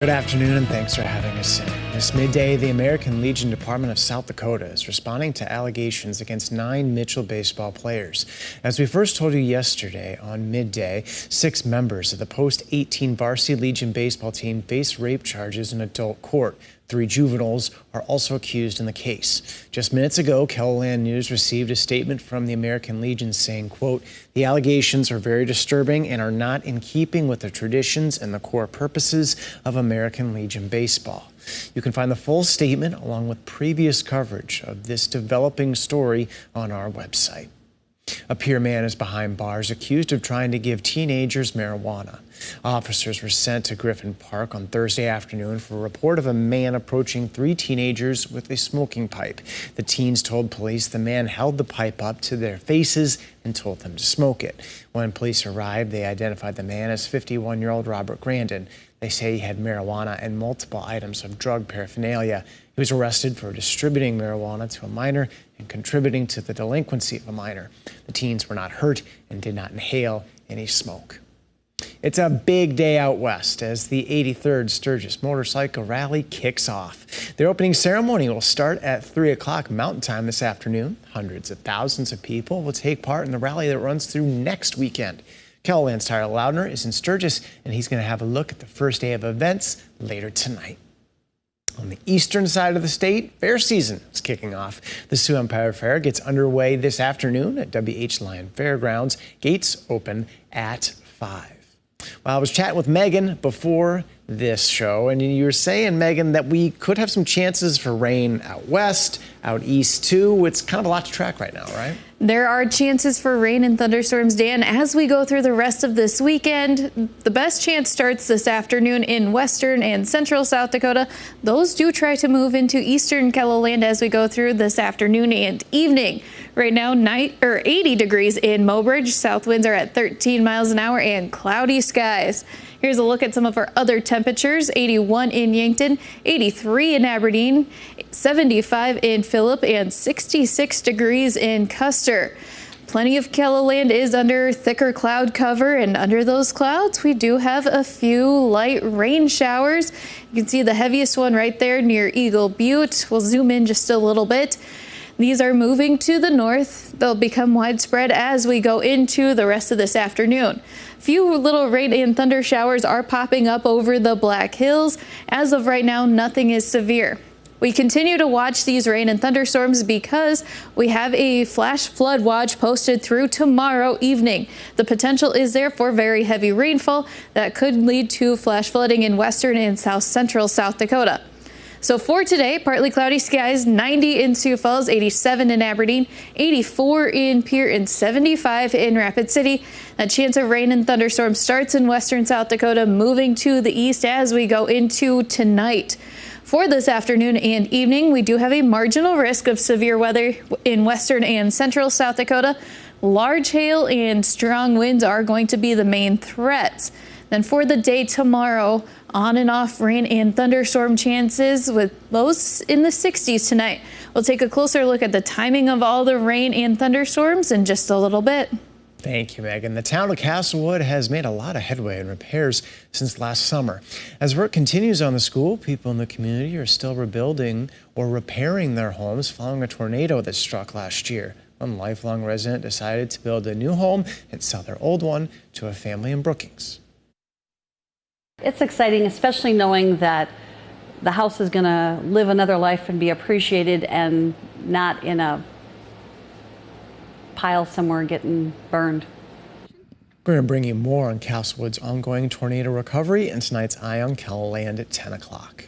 Good afternoon, and thanks for having us in. This midday, the American Legion Department of South Dakota is responding to allegations against 9 Mitchell baseball players. As we first told you yesterday on midday, 6 members of the post-18 varsity Legion baseball team face rape charges in adult court. 3 juveniles are also accused in the case. Just minutes ago, KELOLAND News received a statement from the American Legion saying, quote, "The allegations are very disturbing and are not in keeping with the traditions and the core purposes of American Legion baseball." You can find the full statement along with previous coverage of this developing story on our website. A Pierre man is behind bars accused of trying to give teenagers marijuana. Officers were sent to Griffin Park on Thursday afternoon for a report of a man approaching 3 teenagers with a smoking pipe. The teens told police the man held the pipe up to their faces and told them to smoke it. When police arrived, they identified the man as 51-year-old Robert Grandin. They say he had marijuana and multiple items of drug paraphernalia. He was arrested for distributing marijuana to a minor and contributing to the delinquency of a minor. The teens were not hurt and did not inhale any smoke. It's a big day out west as the 83rd Sturgis Motorcycle Rally kicks off. Their opening ceremony will start at 3 o'clock Mountain Time this afternoon. Hundreds of thousands of people will take part in the rally that runs through next weekend. KELOLAND's Tyler Loudner is in Sturgis, and he's going to have a look at the first day of events later tonight. On the eastern side of the state, fair season is kicking off. The Sioux Empire Fair gets underway this afternoon at WH Lyon Fairgrounds. Gates open at 5. Well, I was chatting with Megan before this show, and you were saying, Megan, that we could have some chances for rain out west, out east too. It's kind of a lot to track right now, right? There are chances for rain and thunderstorms, Dan, as we go through the rest of this weekend. The best chance starts this afternoon in western and central South Dakota. Those do try to move into eastern KELOLAND as we go through this afternoon and evening. Right now, 80 degrees in Mobridge. South winds are at 13 miles an hour and cloudy skies. Here's a look at some of our other temperatures. 81 in Yankton, 83 in Aberdeen, 75 in Phillip, and 66 degrees in Custer. Plenty of KELOLAND is under thicker cloud cover, and under those clouds, we do have a few light rain showers. You can see the heaviest one right there near Eagle Butte. We'll zoom in just a little bit. These are moving to the north. They'll become widespread as we go into the rest of this afternoon. Few little rain and thunder showers are popping up over the Black Hills. As of right now, nothing is severe. We continue to watch these rain and thunderstorms because we have a flash flood watch posted through tomorrow evening. The potential is there for very heavy rainfall that could lead to flash flooding in western and south central South Dakota. So for today, partly cloudy skies, 90 in Sioux Falls, 87 in Aberdeen, 84 in Pierre, and 75 in Rapid City. A chance of rain and thunderstorms starts in western South Dakota, moving to the east as we go into tonight. For this afternoon and evening, we do have a marginal risk of severe weather in western and central South Dakota. Large hail and strong winds are going to be the main threats. Then for the day tomorrow, on and off rain and thunderstorm chances with lows in the 60s tonight. We'll take a closer look at the timing of all the rain and thunderstorms in just a little bit. Thank you, Megan. The town of Castlewood has made a lot of headway in repairs since last summer. As work continues on the school, people in the community are still rebuilding or repairing their homes following a tornado that struck last year. One lifelong resident decided to build a new home and sell their old one to a family in Brookings. It's exciting, especially knowing that the house is going to live another life and be appreciated and not in a pile somewhere getting burned. We're going to bring you more on Castlewood's ongoing tornado recovery and tonight's Eye on KELOLAND at 10 o'clock.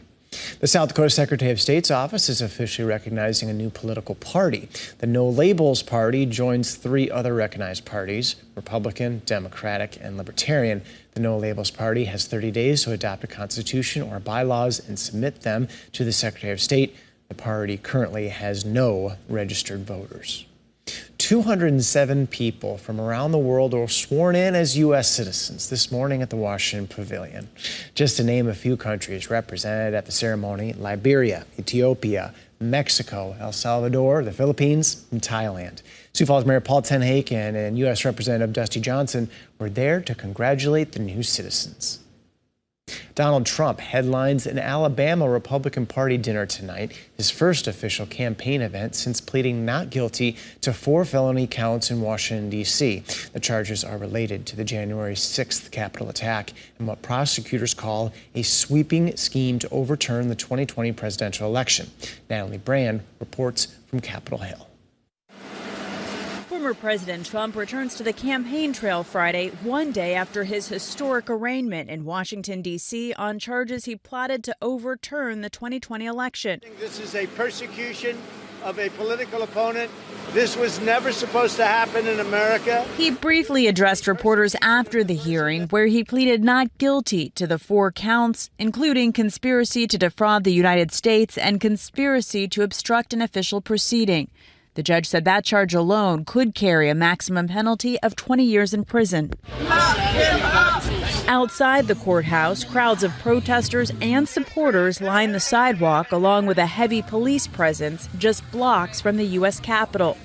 The South Dakota Secretary of State's office is officially recognizing a new political party. The No Labels Party joins 3 other recognized parties, Republican, Democratic, and Libertarian. The No Labels Party has 30 days to adopt a constitution or bylaws and submit them to the Secretary of State. The party currently has no registered voters. 207 people from around the world were sworn in as U.S. citizens this morning at the Washington Pavilion. Just to name a few countries represented at the ceremony: Liberia, Ethiopia, Mexico, El Salvador, the Philippines, and Thailand. Sioux Falls Mayor Paul Tenhaken and U.S. Representative Dusty Johnson were there to congratulate the new citizens. Donald Trump headlines an Alabama Republican Party dinner tonight, his first official campaign event since pleading not guilty to 4 felony counts in Washington, D.C. The charges are related to the January 6th Capitol attack and what prosecutors call a sweeping scheme to overturn the 2020 presidential election. Natalie Brand reports from Capitol Hill. Former President Trump returns to the campaign trail Friday, one day after his historic arraignment in Washington, D.C. on charges he plotted to overturn the 2020 election. This is a persecution of a political opponent. This was never supposed to happen in America. He briefly addressed reporters after the hearing, where he pleaded not guilty to the 4 counts, including conspiracy to defraud the United States and conspiracy to obstruct an official proceeding. The judge said that charge alone could carry a maximum penalty of 20 years in prison. Outside the courthouse, crowds of protesters and supporters line the sidewalk, along with a heavy police presence just blocks from the U.S. Capitol.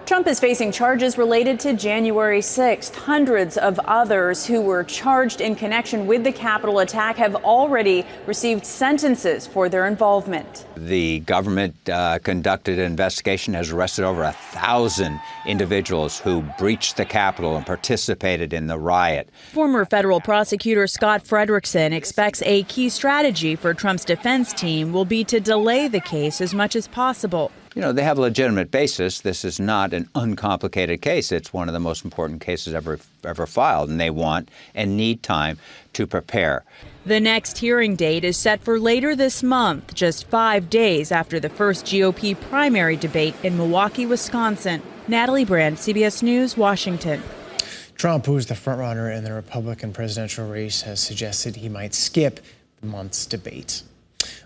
Trump is facing charges related to January 6th. Hundreds of others who were charged in connection with the Capitol attack have already received sentences for their involvement. The government conducted an investigation, has arrested over 1,000 individuals who breached the Capitol and participated in the riot. Former federal prosecutor Scott Frederickson expects a key strategy for Trump's defense team will be to delay the case as much as possible. You know, they have a legitimate basis. This is not an uncomplicated case. It's one of the most important cases ever filed, and they want and need time to prepare. The next hearing date is set for later this month, just 5 days after the first GOP primary debate in Milwaukee, Wisconsin. Natalie Brand, CBS News, Washington. Trump, who is the frontrunner in the Republican presidential race, has suggested he might skip the month's debate.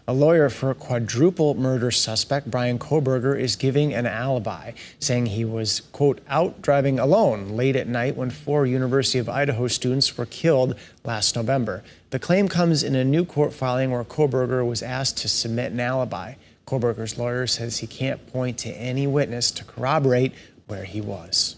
A lawyer for a quadruple murder suspect, Bryan Kohberger, is giving an alibi, saying he was, quote, out driving alone late at night when 4 University of Idaho students were killed last November. The claim comes in a new court filing where Kohberger was asked to submit an alibi. Kohberger's lawyer says he can't point to any witness to corroborate where he was.